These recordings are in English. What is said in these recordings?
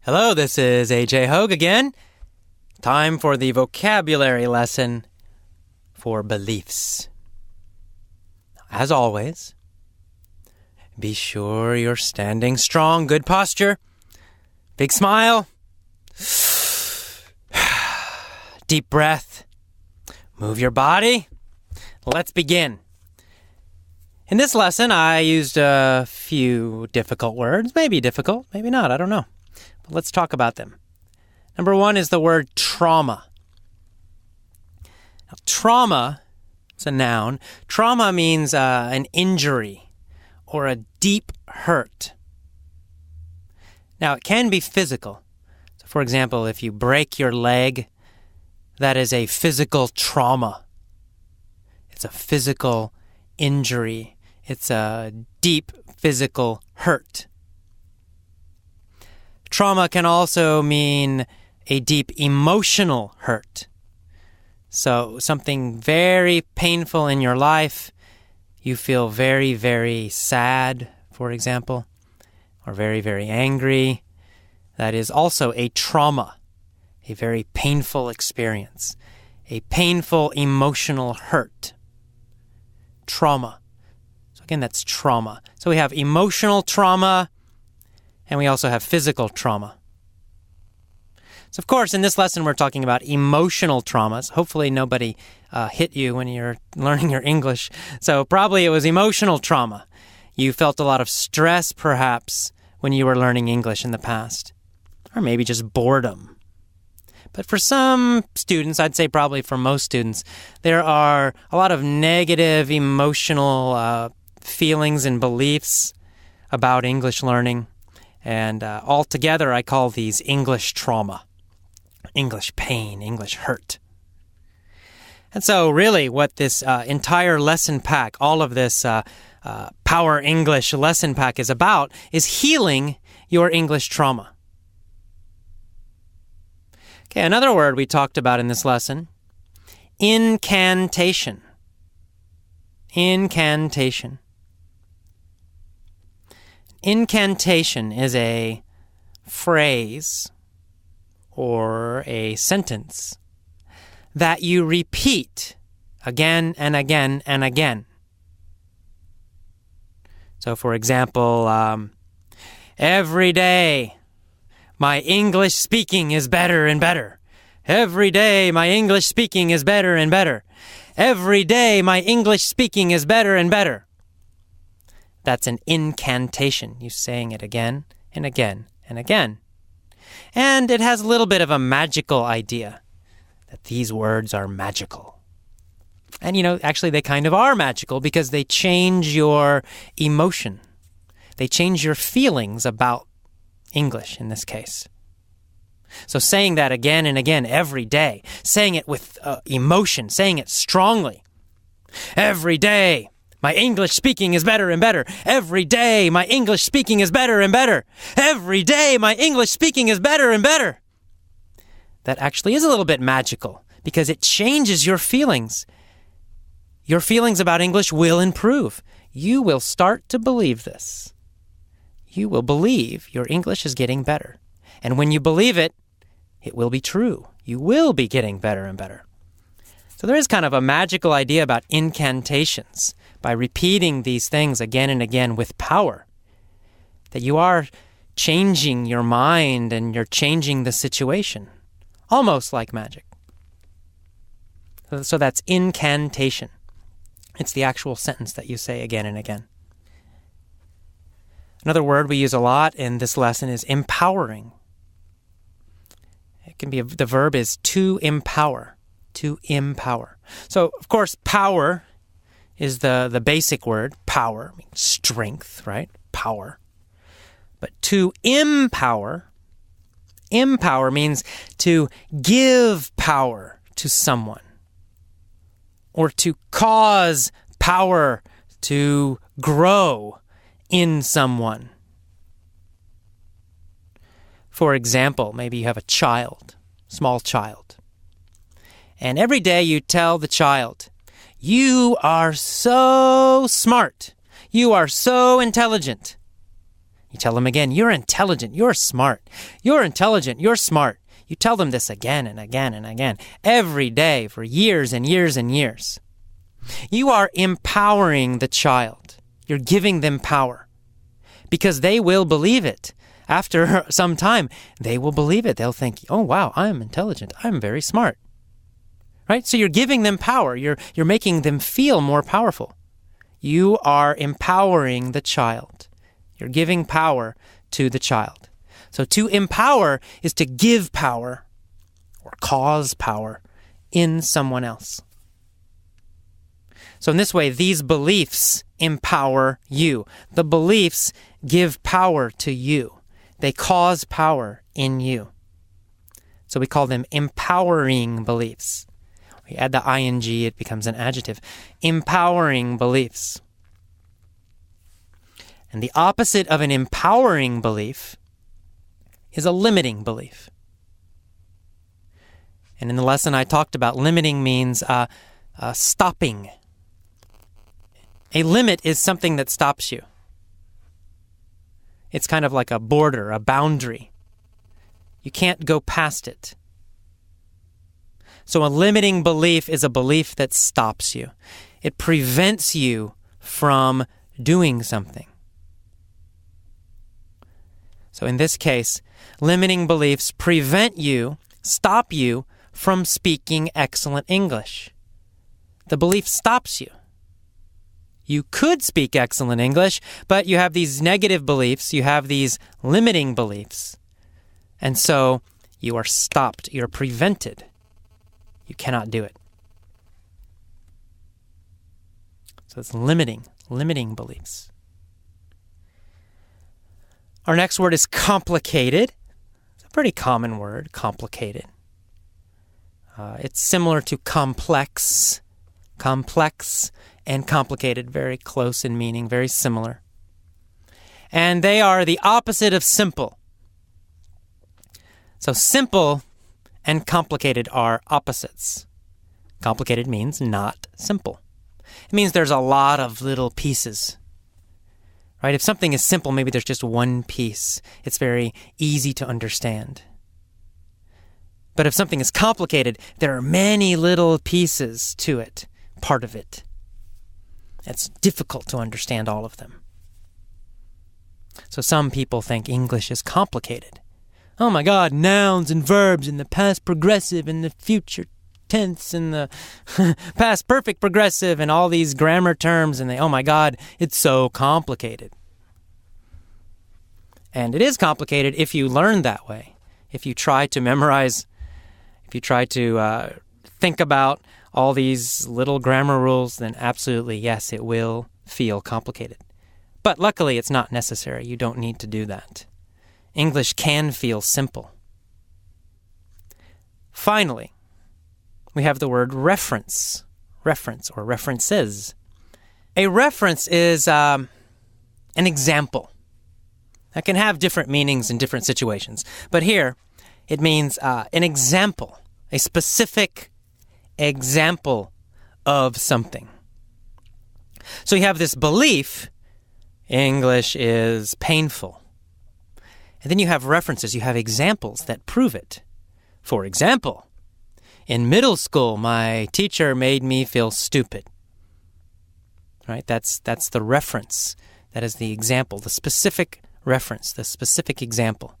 Hello, this is AJ Hogue again. Time for the vocabulary lesson for beliefs. As always, be sure you're standing strong, good posture, big smile, deep breath, move your body. Let's begin. In this lesson, I used a few difficult words. Maybe difficult, maybe not, I don't know. But let's talk about them. Number one is the word trauma. Now, trauma is a noun. Trauma means an injury or a deep hurt. Now, it can be physical. So, for example, if you break your leg, that is a physical trauma. It's a physical injury. It's a deep physical hurt. Trauma can also mean a deep emotional hurt. So something very painful in your life, you feel very, very sad, for example, or very, very angry. That is also a trauma, a very painful experience, a painful emotional hurt. Trauma. So again, that's trauma. So we have emotional trauma, and we also have physical trauma. So, of course, in this lesson, we're talking about emotional traumas. Hopefully, nobody hit you when you're learning your English. So, probably it was emotional trauma. You felt a lot of stress, perhaps, when you were learning English in the past. Or maybe just boredom. But for some students, I'd say probably for most students, there are a lot of negative emotional feelings and beliefs about English learning. And altogether, I call these English trauma, English pain, English hurt. And so really what this entire lesson pack, all of this Power English lesson pack is about is healing your English trauma. Okay, another word we talked about in this lesson, incantation. Incantation. Incantation is a phrase or a sentence that you repeat again and again and again. So, for example, every day my English speaking is better and better. Every day my English speaking is better and better. Every day my English speaking is better and better. That's an incantation. You're saying it again and again and again. And it has a little bit of a magical idea that these words are magical. And, actually they kind of are magical because they change your emotion. They change your feelings about English in this case. So saying that again and again every day, saying it with emotion, saying it strongly. Every day. My English speaking is better and better. Every day, my English speaking is better and better. Every day, my English speaking is better and better. That actually is a little bit magical because it changes your feelings. Your feelings about English will improve. You will start to believe this. You will believe your English is getting better. And when you believe it, it will be true. You will be getting better and better. So there is kind of a magical idea about incantations. By repeating these things again and again with power, that you are changing your mind and you're changing the situation, almost like magic. So that's incantation. It's the actual sentence that you say again and again. Another word we use a lot in this lesson is empowering. It can be the verb is to empower. To empower. So, of course, power is the basic word, power, means strength, right? Power. But to empower means to give power to someone or to cause power to grow in someone. For example, maybe you have a child, small child, and every day you tell the child, "You are so smart. You are so intelligent. You tell them again, you're intelligent, you're smart. You're intelligent, you're smart. You tell them this again and again and again, every day for years and years and years. You are empowering the child. You're giving them power because they will believe it. After some time, they will believe it. They'll think, oh, wow, I'm intelligent. I'm very smart. Right? So you're giving them power. You're making them feel more powerful. You are empowering the child. You're giving power to the child. So to empower is to give power or cause power in someone else. So in this way, these beliefs empower you. The beliefs give power to you. They cause power in you. So we call them empowering beliefs. We add the ing, it becomes an adjective. Empowering beliefs. And the opposite of an empowering belief is a limiting belief. And in the lesson I talked about, limiting means stopping. A limit is something that stops you. It's kind of like a border, a boundary. You can't go past it. So a limiting belief is a belief that stops you. It prevents you from doing something. So in this case, limiting beliefs prevent you, stop you from speaking excellent English. The belief stops you. You could speak excellent English, but you have these negative beliefs, you have these limiting beliefs. And so you are stopped, you're prevented. You cannot do it. So it's limiting beliefs. Our next word is complicated. It's a pretty common word, complicated. It's similar to complex. Complex and complicated, very close in meaning, very similar. And they are the opposite of simple. So simple and complicated are opposites. Complicated means not simple. It means there's a lot of little pieces. Right? If something is simple, maybe there's just one piece. It's very easy to understand. But if something is complicated, there are many little pieces to it, part of it. It's difficult to understand all of them. So some people think English is complicated. Oh my God, nouns and verbs in the past progressive and the future tense and the past perfect progressive and all these grammar terms, and oh my God, it's so complicated. And it is complicated if you learn that way. If you try to memorize, if you try to think about all these little grammar rules, then absolutely, yes, it will feel complicated. But luckily, it's not necessary. You don't need to do that. English can feel simple. Finally, we have the word reference. Reference or references. A reference is an example. That can have different meanings in different situations. But here, it means an example, a specific example of something. So you have this belief, English is painful. And then you have references, you have examples that prove it. For example, in middle school, my teacher made me feel stupid. Right? That's the reference. That is the example, the specific reference, the specific example.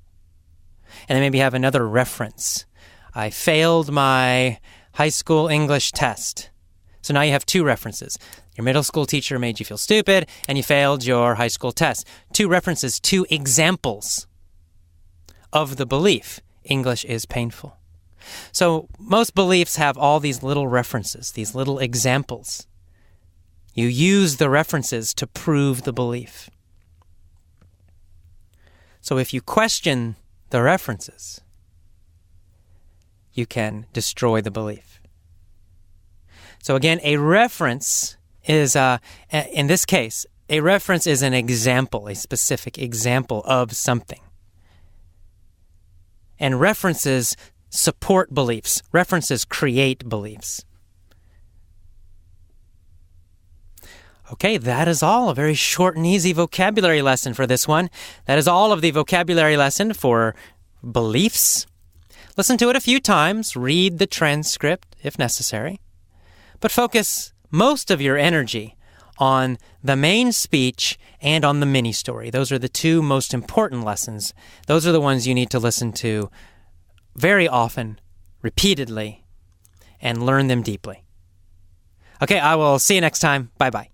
And then maybe you have another reference. I failed my high school English test. So now you have two references. Your middle school teacher made you feel stupid, and you failed your high school test. Two references, two examples of the belief. English is painful. So most beliefs have all these little references, these little examples. You use the references to prove the belief. So if you question the references, you can destroy the belief. So again, a reference is, in this case, a reference is an example, a specific example of something. And references support beliefs. References create beliefs. Okay, that is all. A very short and easy vocabulary lesson for this one. That is all of the vocabulary lesson for beliefs. Listen to it a few times. Read the transcript if necessary. But focus most of your energy on the main speech and on the mini story. Those are the two most important lessons. Those are the ones you need to listen to very often, repeatedly, and learn them deeply. Okay, I will see you next time. Bye-bye.